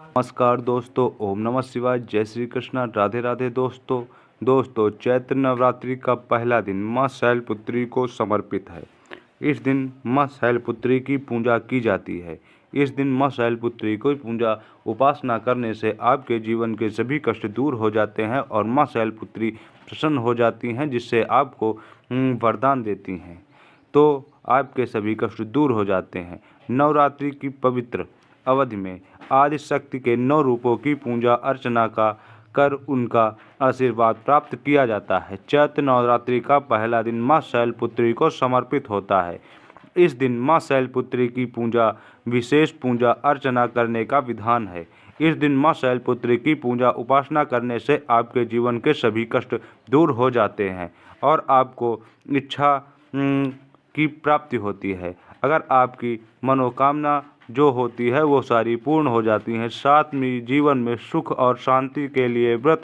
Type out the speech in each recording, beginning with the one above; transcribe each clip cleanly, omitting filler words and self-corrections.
नमस्कार दोस्तों, ओम नमः शिवाय, जय श्री कृष्णा, राधे राधे दोस्तों चैत्र नवरात्रि का पहला दिन माँ शैलपुत्री को समर्पित है। इस दिन माँ शैलपुत्री की पूजा की जाती है। इस दिन माँ शैलपुत्री की पूजा उपासना करने से आपके जीवन के सभी कष्ट दूर हो जाते हैं और माँ शैलपुत्री प्रसन्न हो जाती हैं, जिससे आपको वरदान देती हैं, तो आपके सभी कष्ट दूर हो जाते हैं। नवरात्रि की पवित्र अवधि में आदि शक्ति के 9 रूपों की पूजा अर्चना कर उनका आशीर्वाद प्राप्त किया जाता है। चैत्र नवरात्रि का पहला दिन माँ शैलपुत्री को समर्पित होता है। इस दिन माँ शैलपुत्री की पूजा विशेष पूजा अर्चना करने का विधान है। इस दिन माँ शैलपुत्री की पूजा उपासना करने से आपके जीवन के सभी कष्ट दूर हो जाते हैं और आपको इच्छा की प्राप्ति होती है। अगर आपकी मनोकामना जो होती है वो सारी पूर्ण हो जाती हैं। साथ में जीवन में सुख और शांति के लिए व्रत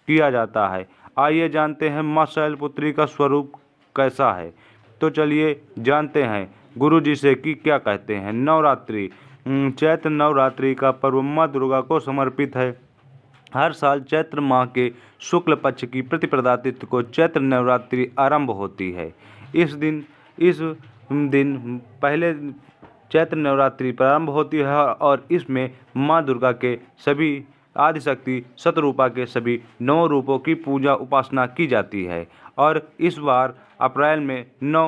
किया जाता है। आइए जानते हैं माँ शैलपुत्री का स्वरूप कैसा है। तो चलिए जानते हैं गुरु जी से कि क्या कहते हैं। नवरात्रि चैत्र नवरात्रि का पर्व माँ दुर्गा को समर्पित है। हर साल चैत्र माह के शुक्ल पक्ष की प्रतिपदा तिथि को चैत्र नवरात्रि आरंभ होती है। इस दिन पहले चैत्र नवरात्रि प्रारंभ होती है और इसमें माँ दुर्गा के सभी आदिशक्ति शतरूपा के सभी 9 रूपों की पूजा उपासना की जाती है। और इस बार अप्रैल में 9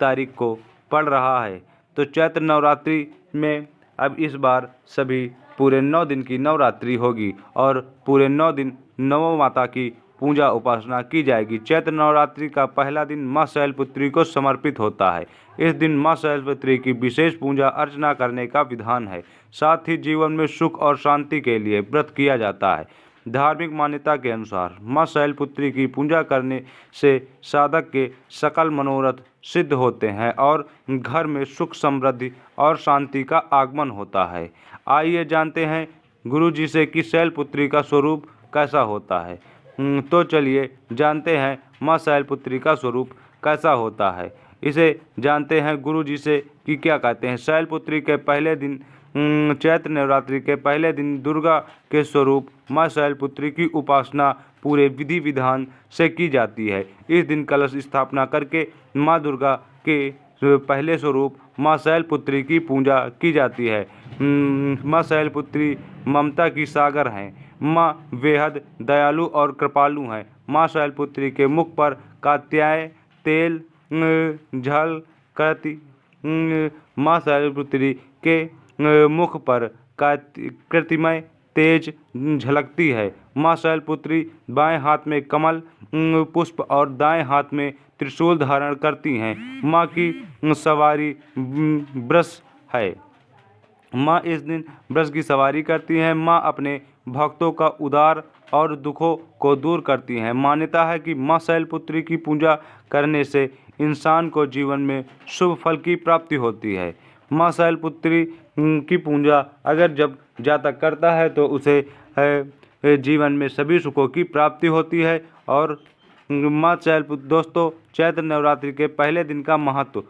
तारीख को पड़ रहा है, तो चैत्र नवरात्रि में अब इस बार सभी पूरे 9 दिन की नवरात्रि होगी और पूरे 9 दिन नवों माता की पूजा उपासना की जाएगी। चैत्र नवरात्रि का पहला दिन माँ शैलपुत्री को समर्पित होता है। इस दिन माँ शैलपुत्री की विशेष पूजा अर्चना करने का विधान है। साथ ही जीवन में सुख और शांति के लिए व्रत किया जाता है। धार्मिक मान्यता के अनुसार माँ शैलपुत्री की पूजा करने से साधक के सकल मनोरथ सिद्ध होते हैं और घर में सुख समृद्धि और शांति का आगमन होता है। आइए जानते हैं गुरु जी से कि शैलपुत्री का स्वरूप कैसा होता है। तो चलिए जानते हैं माँ शैलपुत्री का स्वरूप कैसा होता है। इसे जानते हैं गुरु जी से कि क्या कहते हैं। शैलपुत्री के पहले दिन चैत्र नवरात्रि के पहले दिन दुर्गा के स्वरूप माँ शैलपुत्री की उपासना पूरे विधि विधान से की जाती है। इस दिन कलश स्थापना करके माँ दुर्गा के पहले स्वरूप माँ शैलपुत्री की पूजा की जाती है। माँ शैलपुत्री ममता की सागर हैं। माँ बेहद दयालु और कृपालु हैं। माँ शैलपुत्री के मुख पर कात्याय तेल झलकती माँ शैलपुत्री के मुख पर कृतिमय तेज झलकती है। माँ शैलपुत्री बाएं हाथ में कमल पुष्प और दाएं हाथ में त्रिशूल धारण करती हैं। माँ की सवारी वृष है। माँ इस दिन वृष की सवारी करती हैं। माँ अपने भक्तों का उदार और दुखों को दूर करती हैं। मान्यता है कि माँ शैलपुत्री की पूजा करने से इंसान को जीवन में शुभ फल की प्राप्ति होती है। माँ शैलपुत्री की पूजा अगर जब जातक करता है तो उसे जीवन में सभी सुखों की प्राप्ति होती है। और माँ शैलपुत्री दोस्तों चैत्र नवरात्रि के पहले दिन का महत्व।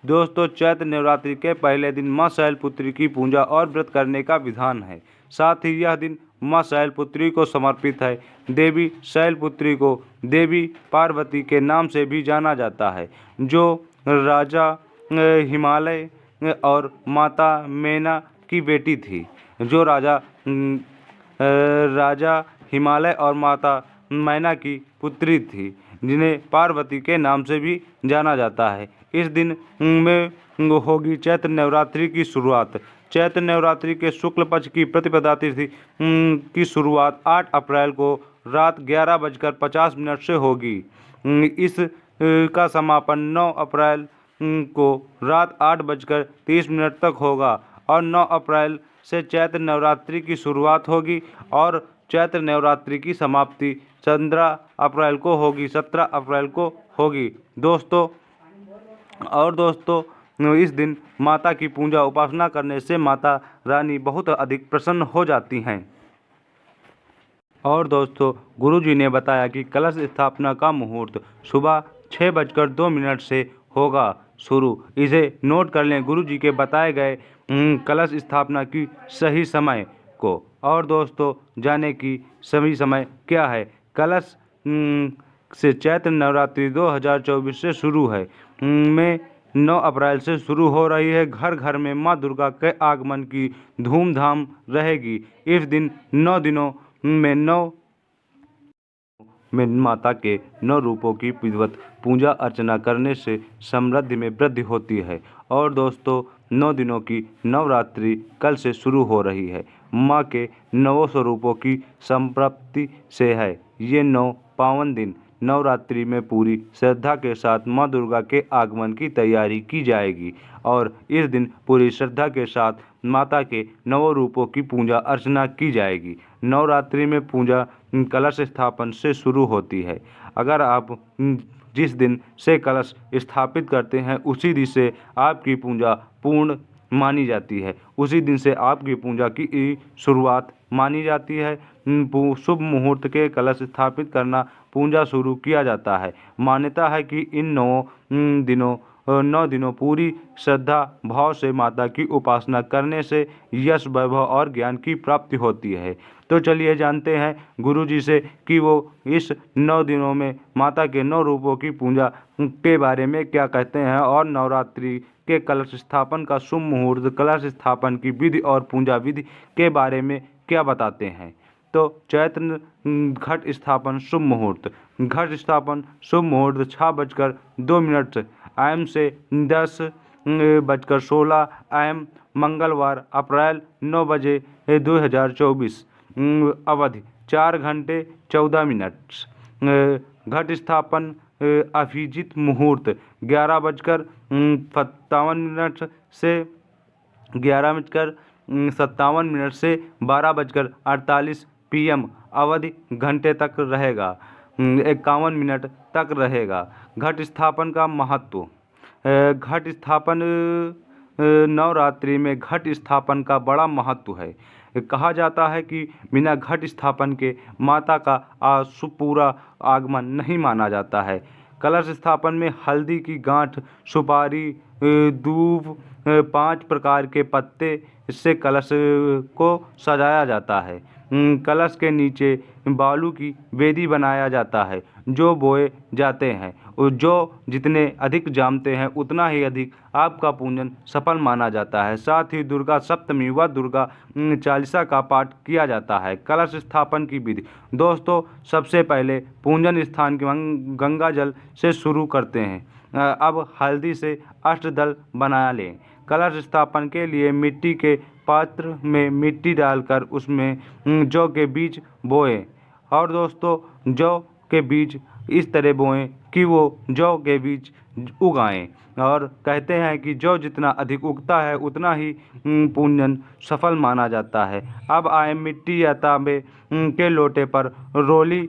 दोस्तों चैत्र नवरात्रि के पहले दिन माँ शैलपुत्री की पूजा और व्रत करने का विधान है। साथ ही यह दिन माँ शैलपुत्री को समर्पित है। देवी शैलपुत्री को देवी पार्वती के नाम से भी जाना जाता है, जो राजा हिमालय और माता मैना की बेटी थी। जो राजा हिमालय और माता मैना की पुत्री थी, जिन्हें पार्वती के नाम से भी जाना जाता है। इस दिन में होगी चैत्र नवरात्रि की शुरुआत। चैत्र नवरात्रि के शुक्ल पक्ष की प्रतिपदा तिथि की शुरुआत 8 अप्रैल को रात 11:50 से होगी। इस का समापन 9 अप्रैल को रात 8:30 तक होगा और 9 अप्रैल से चैत्र नवरात्रि की शुरुआत होगी और चैत्र नवरात्रि की समाप्ति 17 अप्रैल को होगी 17 अप्रैल को होगी दोस्तों। इस दिन माता की पूजा उपासना करने से माता रानी बहुत अधिक प्रसन्न हो जाती हैं। और दोस्तों गुरु जी ने बताया कि कलश स्थापना का मुहूर्त सुबह 6:02 से होगा शुरू। इसे नोट कर लें। गुरु जी के बताए गए कलश स्थापना की सही समय को। और दोस्तों जाने की सभी समय क्या है। कलश से चैत्र नवरात्रि 2024 से शुरू है। में 9 अप्रैल से शुरू हो रही है। घर घर में माँ दुर्गा के आगमन की धूमधाम रहेगी। इस दिन 9 दिनों में माता के 9 रूपों की विधिवत पूजा अर्चना करने से समृद्धि में वृद्धि होती है। और दोस्तों 9 दिनों की नवरात्रि कल से शुरू हो रही है। माँ के 9 स्वरूपों की संप्राप्ति से है। ये 9 पावन दिन नवरात्रि में पूरी श्रद्धा के साथ माँ दुर्गा के आगमन की तैयारी की जाएगी और इस दिन पूरी श्रद्धा के साथ माता के 9 रूपों की पूजा अर्चना की जाएगी। नवरात्रि में पूजा कलश स्थापन से शुरू होती है। अगर आप जिस दिन से कलश स्थापित करते हैं उसी दिन से आपकी पूजा पूर्ण मानी जाती है। उसी दिन से आपकी पूजा की शुरुआत मानी जाती है। शुभ मुहूर्त के कलश स्थापित करना पूजा शुरू किया जाता है। मान्यता है कि इन 9 दिनों पूरी श्रद्धा भाव से माता की उपासना करने से यश वैभव और ज्ञान की प्राप्ति होती है। तो चलिए जानते हैं गुरुजी से कि वो इस 9 दिनों में माता के 9 रूपों की पूजा के बारे में क्या कहते हैं और नवरात्रि के कलश स्थापन का शुभ मुहूर्त, कलश स्थापन की विधि और पूजा विधि के बारे में क्या बताते हैं। तो चैत्र घट स्थापन शुभ मुहूर्त। घट स्थापन शुभ मुहूर्त 6:02 AM से 10:16 AM मंगलवार अप्रैल 9 बजे 2024। अवधि 4 घंटे 14 मिनट। घट स्थापन अभिजित मुहूर्त 11:57 से 11:57 से 12:48 PM अवधि घंटे तक रहेगा, 51 मिनट तक रहेगा। घट स्थापन का महत्व। घट स्थापन नवरात्रि में घट स्थापन का बड़ा महत्व है। कहा जाता है कि बिना घट स्थापन के माता का पूरा आगमन नहीं माना जाता है। कलश स्थापन में हल्दी की गांठ, सुपारी, दूब, 5 प्रकार के पत्ते से कलश को सजाया जाता है। कलश के नीचे बालू की वेदी बनाया जाता है जो बोए जाते हैं। जो जितने अधिक जानते हैं उतना ही अधिक आपका पूजन सफल माना जाता है। साथ ही दुर्गा सप्तमी व दुर्गा चालीसा का पाठ किया जाता है। कलश स्थापन की विधि। दोस्तों सबसे पहले पूजन स्थान गंगा जल से शुरू करते हैं। अब हल्दी से अष्टदल बना लें। कलश स्थापन के लिए मिट्टी के पात्र में मिट्टी डालकर उसमें जौ के बीज बोएं। और दोस्तों जौ के बीज इस तरह बोएं कि वो जौ के बीज उगाएं। और कहते हैं कि जौ जितना अधिक उगता है उतना ही पूजन सफल माना जाता है। अब आए मिट्टी या तांबे के लोटे पर रोली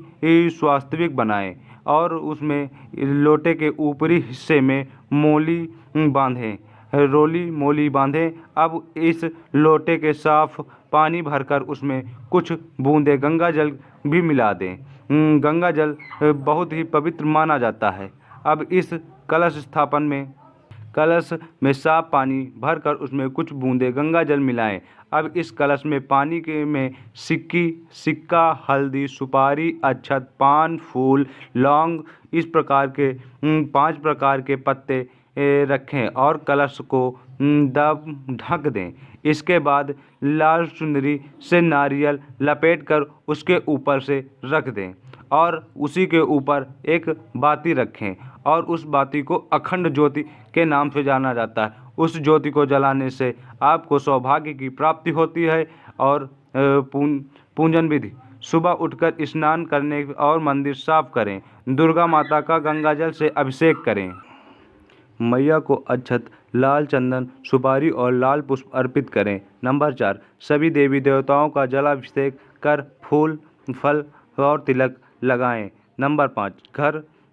स्वास्तिक बनाएं और उसमें लोटे के ऊपरी हिस्से में मोली बांधें। रोली मोली बांधें। अब इस लोटे के साफ पानी भरकर उसमें कुछ बूंदे गंगा जल भी मिला दें। गंगा जल बहुत ही पवित्र माना जाता है। अब इस कलश में साफ पानी भरकर उसमें कुछ बूंदे गंगा जल मिलाएं। अब इस कलश में पानी में सिक्का, हल्दी, सुपारी, अक्षत, पान, फूल, लौंग इस प्रकार के 5 प्रकार के पत्ते रखें और कलश को ढक दें। इसके बाद लाल चुनरी से नारियल लपेटकर उसके ऊपर से रख दें और उसी के ऊपर एक बाती रखें और उस बाती को अखंड ज्योति के नाम से जाना जाता है। उस ज्योति को जलाने से आपको सौभाग्य की प्राप्ति होती है। और पूजन विधि। सुबह उठकर स्नान करने और मंदिर साफ करें। दुर्गा माता का गंगा जल से अभिषेक करें। मैया को अक्षत, लाल चंदन, सुपारी और लाल पुष्प अर्पित करें। नंबर 4 सभी देवी देवताओं का जलाभिषेक कर फूल, फल और तिलक लगाएं। नंबर 5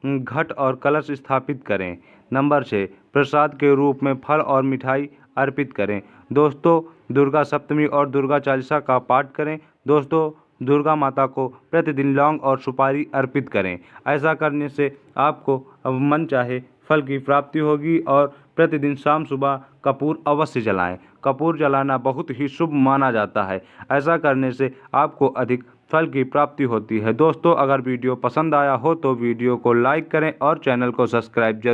घट और कलश स्थापित करें। नंबर 6 प्रसाद के रूप में फल और मिठाई अर्पित करें। दोस्तों दुर्गा सप्तमी और दुर्गा चालीसा का पाठ करें। दोस्तों दुर्गा माता को प्रतिदिन लौंग और सुपारी अर्पित करें। ऐसा करने से आपको मन चाहे फल की प्राप्ति होगी और प्रतिदिन शाम सुबह कपूर अवश्य जलाएं। कपूर जलाना बहुत ही शुभ माना जाता है। ऐसा करने से आपको अधिक फल की प्राप्ति होती है। दोस्तों, अगर वीडियो पसंद आया हो तो वीडियो को लाइक करें और चैनल को सब्सक्राइब जरूर